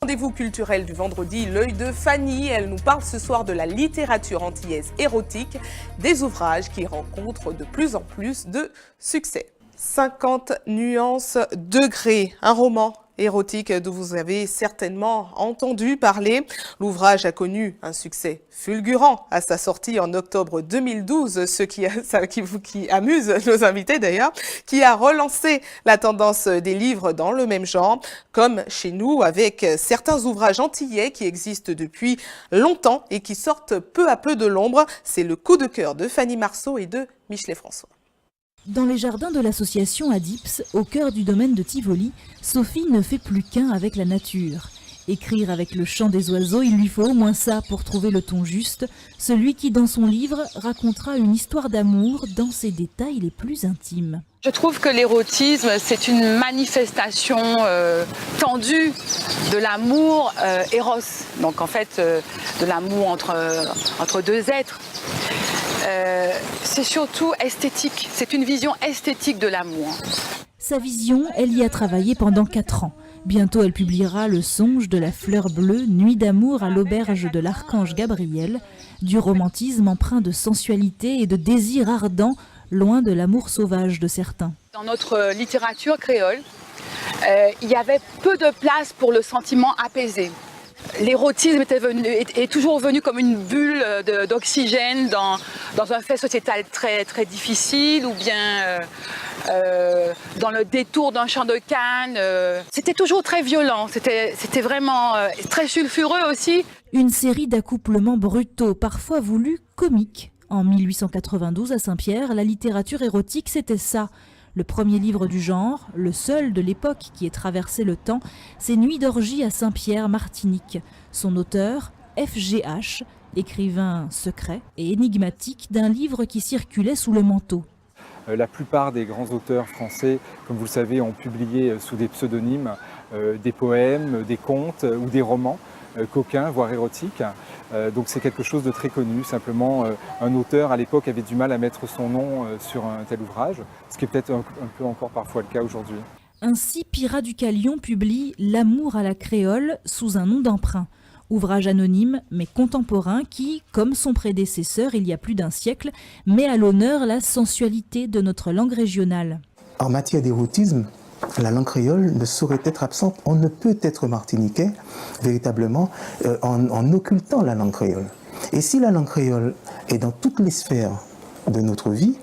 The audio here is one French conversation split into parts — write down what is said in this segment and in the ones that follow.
Rendez-vous culturel du vendredi, l'œil de Fanny. Elle nous parle ce soir de la littérature antillaise érotique, des ouvrages qui rencontrent de plus en plus de succès. 50 nuances degrés, un roman érotique dont vous avez certainement entendu parler. L'ouvrage a connu un succès fulgurant à sa sortie en octobre 2012, ce qui amuse nos invités d'ailleurs, qui a relancé la tendance des livres dans le même genre, comme chez nous avec certains ouvrages antillais qui existent depuis longtemps et qui sortent peu à peu de l'ombre. C'est le coup de cœur de Fanny Marceau et de Michelet François. Dans les jardins de l'association Adips, au cœur du domaine de Tivoli, Sophie ne fait plus qu'un avec la nature. Écrire avec le chant des oiseaux, il lui faut au moins ça pour trouver le ton juste, celui qui, dans son livre, racontera une histoire d'amour dans ses détails les plus intimes. Je trouve que l'érotisme, c'est une manifestation tendue de l'amour éros, donc en fait de l'amour entre deux êtres. C'est surtout esthétique, c'est une vision esthétique de l'amour. Sa vision, elle y a travaillé pendant 4 ans. Bientôt, elle publiera Le songe de la fleur bleue, Nuit d'amour à l'auberge de l'archange Gabriel, du romantisme empreint de sensualité et de désir ardent, loin de l'amour sauvage de certains. Dans notre littérature créole, il y avait peu de place pour le sentiment apaisé. L'érotisme est toujours venu comme une bulle d'oxygène dans un fait sociétal très, très difficile ou bien dans le détour d'un champ de canne. C'était toujours très violent, c'était vraiment très sulfureux aussi. Une série d'accouplements brutaux, parfois voulus comiques. En 1892 à Saint-Pierre, la littérature érotique c'était ça. Le premier livre du genre, le seul de l'époque qui ait traversé le temps, c'est Nuit d'orgie à Saint-Pierre, Martinique. Son auteur, F.G.H., écrivain secret et énigmatique d'un livre qui circulait sous le manteau. La plupart des grands auteurs français, comme vous le savez, ont publié sous des pseudonymes des poèmes, des contes ou des romans coquins, voire érotiques. Donc c'est quelque chose de très connu. Simplement, un auteur à l'époque avait du mal à mettre son nom sur un tel ouvrage, ce qui est peut-être un peu encore parfois le cas aujourd'hui. Ainsi, Pira du Calion publie L'amour à la créole sous un nom d'emprunt. Ouvrage anonyme mais contemporain qui, comme son prédécesseur il y a plus d'un siècle, met à l'honneur la sensualité de notre langue régionale. En matière d'érotisme, la langue créole ne saurait être absente. On ne peut être martiniquais véritablement en occultant la langue créole. Et si la langue créole est dans toutes les sphères de notre vie,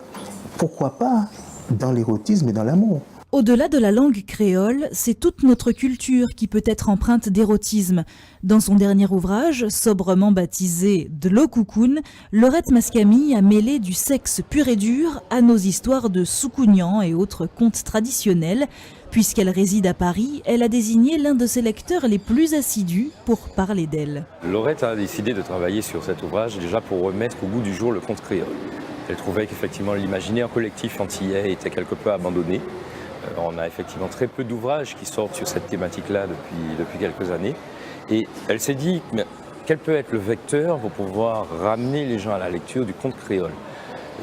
pourquoi pas dans l'érotisme et dans l'amour ? Au-delà de la langue créole, c'est toute notre culture qui peut être empreinte d'érotisme. Dans son dernier ouvrage, sobrement baptisé « De l'eau coucoune », Laurette Mascami a mêlé du sexe pur et dur à nos histoires de Soukounian et autres contes traditionnels. Puisqu'elle réside à Paris, elle a désigné l'un de ses lecteurs les plus assidus pour parler d'elle. Laurette a décidé de travailler sur cet ouvrage déjà pour remettre au goût du jour le conte créole. Elle trouvait qu'effectivement l'imaginaire collectif antillais était quelque peu abandonné. On a effectivement très peu d'ouvrages qui sortent sur cette thématique-là depuis quelques années. Et elle s'est dit, quel peut être le vecteur pour pouvoir ramener les gens à la lecture du conte créole ?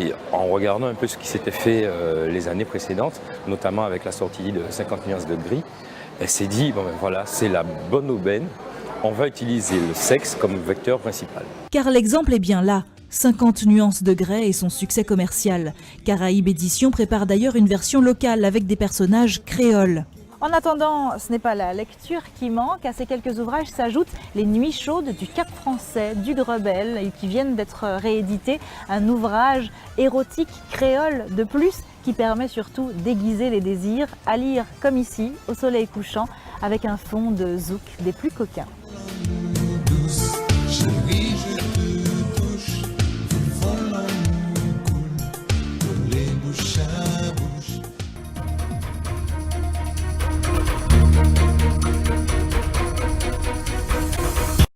Et en regardant un peu ce qui s'était fait les années précédentes, notamment avec la sortie de 50 nuances de gris, elle s'est dit, bon ben voilà, c'est la bonne aubaine, on va utiliser le sexe comme vecteur principal. Car l'exemple est bien là. 50 nuances de grès et son succès commercial. Caraïbes Éditions prépare d'ailleurs une version locale avec des personnages créoles. En attendant, ce n'est pas la lecture qui manque. À ces quelques ouvrages s'ajoutent Les Nuits chaudes du Cap français, du Grebel, et qui viennent d'être réédités. Un ouvrage érotique créole de plus qui permet surtout d'aiguiser les désirs, à lire comme ici, au soleil couchant, avec un fond de zouk des plus coquins.